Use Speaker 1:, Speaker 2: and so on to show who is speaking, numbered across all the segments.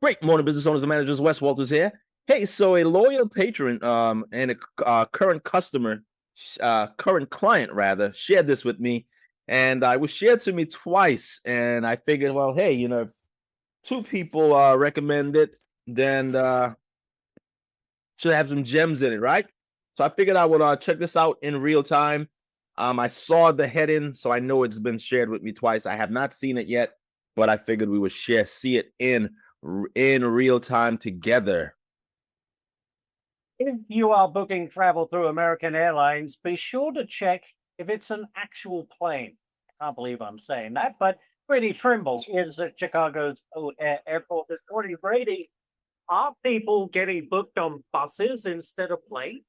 Speaker 1: Great morning, business owners and managers. Wes Walters here. Hey, so a loyal patron and a current customer, current client rather, shared this with me, and it was shared to me twice. And I figured, well, hey, if two people recommend it, then should have some gems in it, right? So I figured I would check this out in real time. I saw the heading, so I know it's been shared with me twice. I have not seen it yet, but I figured we would see it in real time together.
Speaker 2: If you are booking travel through American Airlines, be sure to check if it's an actual plane. I can't believe I'm saying that, but Brady Trimble is at Chicago's airport this morning. Brady, are people getting booked on buses instead of planes?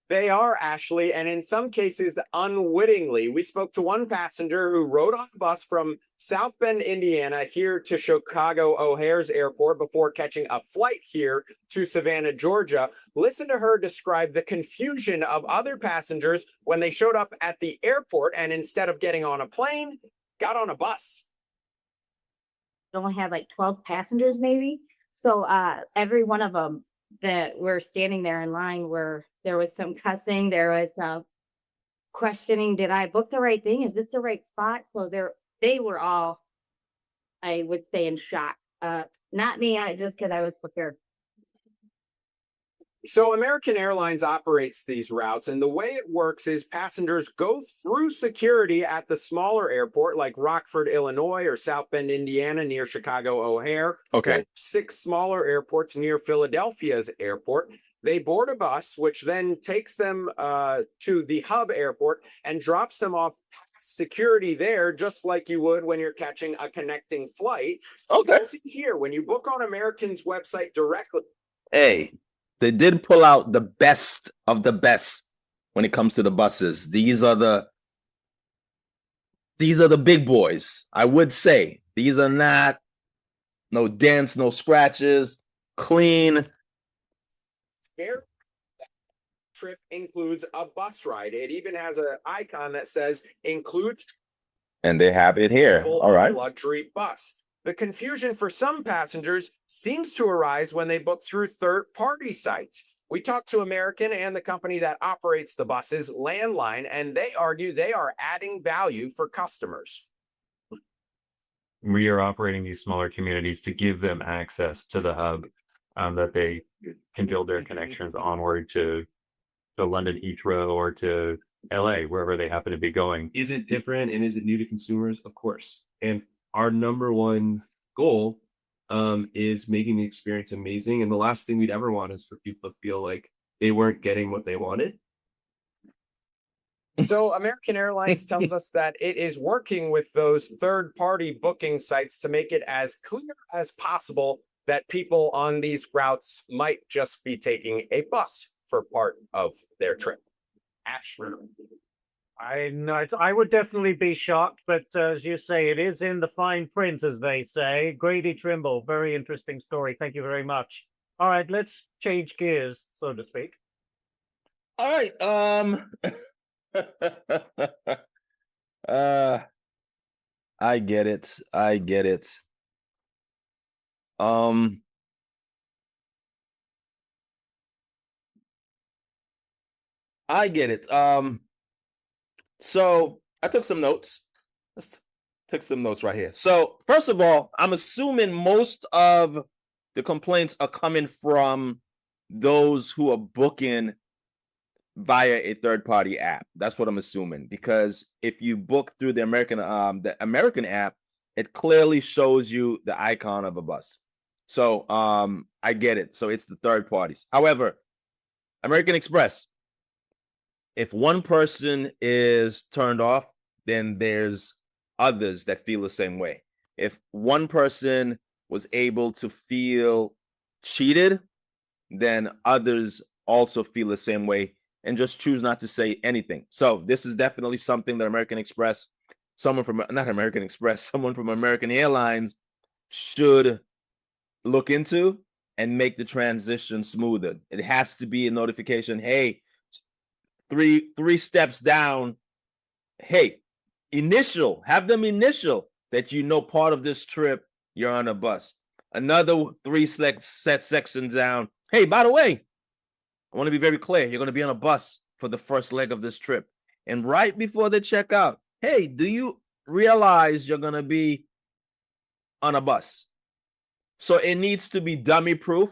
Speaker 3: They are, Ashley, and in some cases unwittingly. We spoke to one passenger who rode on a bus from South Bend, Indiana, here to Chicago O'Hare's airport before catching a flight here to Savannah, Georgia. Listen to her describe the confusion of other passengers when they showed up at the airport and instead of getting on a plane, got on a bus.
Speaker 4: Only had like 12 passengers maybe. So every one of them that were standing there in line where there was some cussing, there was questioning, did I book the right thing? Is this the right spot? So they were all, I would say, in shock. Not me, just because I was prepared.
Speaker 3: So American Airlines operates these routes, and the way it works is passengers go through security at the smaller airport like Rockford, Illinois, or South Bend, Indiana, near Chicago O'Hare.
Speaker 1: Okay.
Speaker 3: 6 smaller airports near Philadelphia's airport. They board a bus, which then takes them to the hub airport and drops them off past security there, just like you would when you're catching a connecting flight.
Speaker 1: Okay.
Speaker 3: See here, when you book on American's website directly.
Speaker 1: Hey, they did pull out the best of the best when it comes to the buses. These are the big boys. I would say these are not no dents, no scratches, clean.
Speaker 3: Their trip includes a bus ride. It even has an icon that says includes,
Speaker 1: And they have it here. All right.
Speaker 3: Luxury bus. The confusion for some passengers seems to arise when they book through third-party sites. We talked to American and the company that operates the buses, Landline, and they argue they are adding value for customers.
Speaker 5: We are operating these smaller communities to give them access to the hub, that they can build their connections onward to London Heathrow or to LA, wherever they happen to be going.
Speaker 6: Is it different and is it new to consumers? Of course. And our number one goal is making the experience amazing. And the last thing we'd ever want is for people to feel like they weren't getting what they wanted.
Speaker 3: So American Airlines tells us that it is working with those third-party booking sites to make it as clear as possible that people on these routes might just be taking a bus for part of their trip. Ashley.
Speaker 2: I would definitely be shocked, but as you say, it is in the fine print, as they say. Grady Trimble, very interesting story. Thank you very much. All right, let's change gears, so to speak.
Speaker 1: All right. I get it. I get it. I get it. So I took some notes. Let's take some notes right here. So first of all, I'm assuming most of the complaints are coming from those who are booking via a third-party app. That's what I'm assuming, because if you book through the American app, it clearly shows you the icon of a bus. So I get it. So it's the third parties. However, American Express, if one person is turned off, then there's others that feel the same way. If one person was able to feel cheated, then others also feel the same way and just choose not to say anything. So this is definitely something that American Express, someone from American Airlines should look into and make the transition smoother. It has to be a notification. Hey, three steps down. Hey, have them initial that part of this trip you're on a bus. Another three set sections down. Hey, by the way, I want to be very clear. You're going to be on a bus for the first leg of this trip. And right before they check out, hey, do you realize you're going to be on a bus? So it needs to be dummy proof.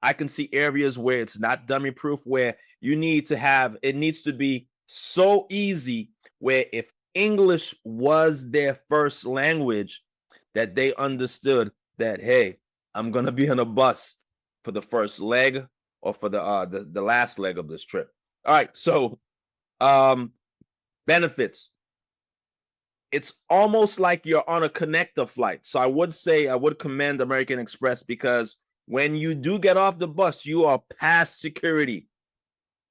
Speaker 1: I can see areas where it's not dummy proof, where you need to have, it needs to be so easy where if English was their first language, that they understood that, hey, I'm going to be on a bus for the first leg or for the last leg of this trip. All right. So benefits. It's almost like you're on a connector flight. So I would say I would commend American Express, because when you do get off the bus, you are past security.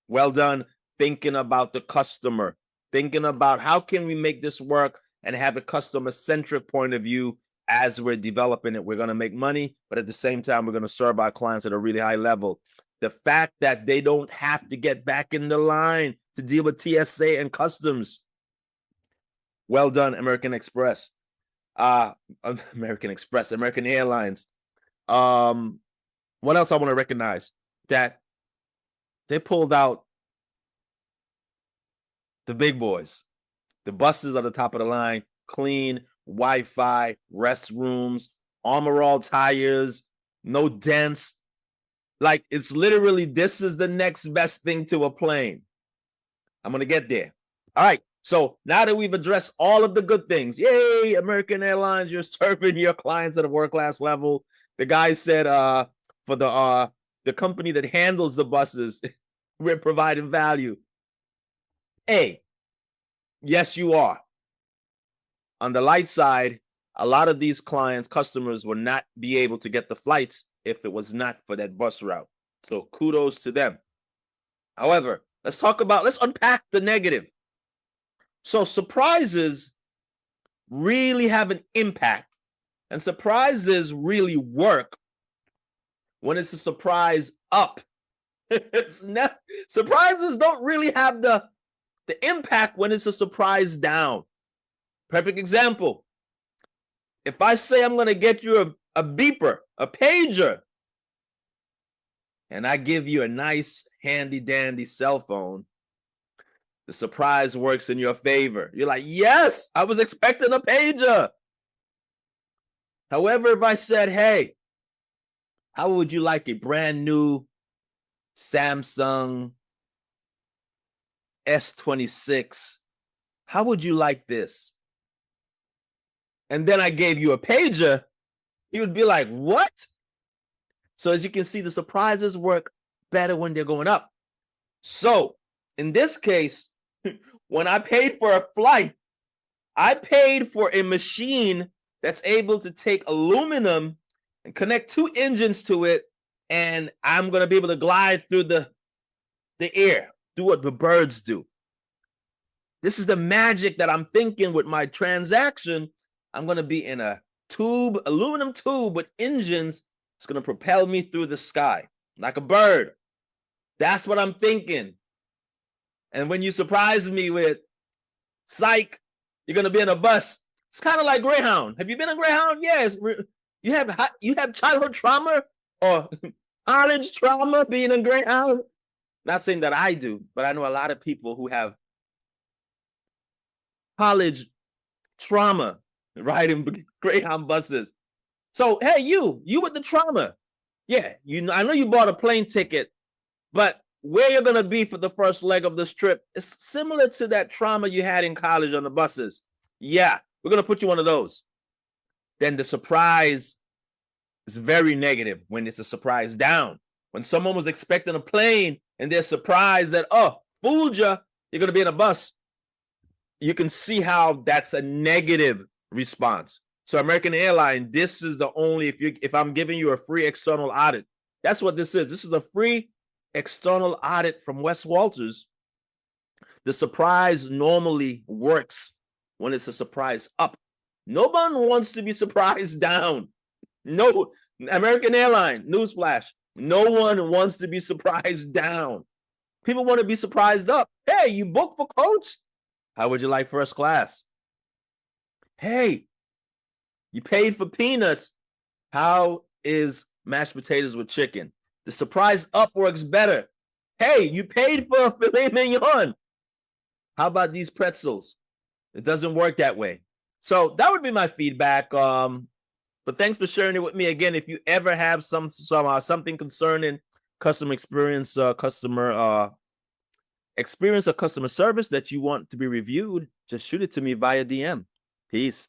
Speaker 1: Well done thinking about the customer, thinking about how can we make this work and have a customer-centric point of view as we're developing it. We're going to make money, but at the same time, we're going to serve our clients at a really high level. The fact that they don't have to get back in the line to deal with TSA and customs. Well done, American Express. American Express, American Airlines. What else I want to recognize? That they pulled out the big boys. The buses are the top of the line, clean, Wi-Fi, restrooms, Armor All tires, no dents. Like, it's literally, this is the next best thing to a plane. I'm going to get there. All right. So now that we've addressed all of the good things, yay, American Airlines, you're serving your clients at a world-class level. The guy said for the company that handles the buses, we're providing value. A, yes, you are. On the light side, a lot of these customers will not be able to get the flights if it was not for that bus route. So kudos to them. However, let's unpack the negative. So surprises really have an impact, and surprises really work when it's a surprise up. Surprises don't really have the impact when it's a surprise down. Perfect example. If I say I'm going to get you a beeper, a pager, and I give you a nice handy dandy cell phone, the surprise works in your favor. You're like, yes, I was expecting a pager. However, if I said, hey, how would you like a brand new Samsung S26? How would you like this? And then I gave you a pager, you would be like, what? So as you can see, the surprises work better when they're going up. So in this case, when I paid for a flight, I paid for a machine that's able to take aluminum and connect two engines to it, and I'm going to be able to glide through the air, do what the birds do. This is the magic that I'm thinking with my transaction. I'm going to be in a tube, aluminum tube with engines. It's going to propel me through the sky like a bird. That's what I'm thinking. And when you surprise me with, psych, you're going to be in a bus. It's kind of like Greyhound. Have you been on Greyhound? Yes. You have childhood trauma or college trauma being in Greyhound? Not saying that I do, but I know a lot of people who have college trauma riding Greyhound buses. So, hey, you with the trauma. Yeah, I know you bought a plane ticket, but where you're going to be for the first leg of this trip is similar to that trauma you had in college on the buses. Yeah, we're going to put you one of those. Then the surprise is very negative when it's a surprise down. When someone was expecting a plane and they're surprised that, oh, fooled you, you're going to be in a bus. You can see how that's a negative response. So American Airlines, this is the only, if I'm giving you a free external audit, that's what this is. This is a free external audit from Wess Walters. The surprise normally works when it's a surprise up. No one wants to be surprised down. No, American Airlines, newsflash, no one wants to be surprised down. People want to be surprised up. Hey, you booked for coach? How would you like first class? Hey, you paid for peanuts. How is mashed potatoes with chicken? The surprise up works better. Hey, you paid for a filet mignon. How about these pretzels? It doesn't work that way. So that would be my feedback. But thanks for sharing it with me. Again, if you ever have something concerning customer experience, experience or customer service that you want to be reviewed, just shoot it to me via DM. Peace.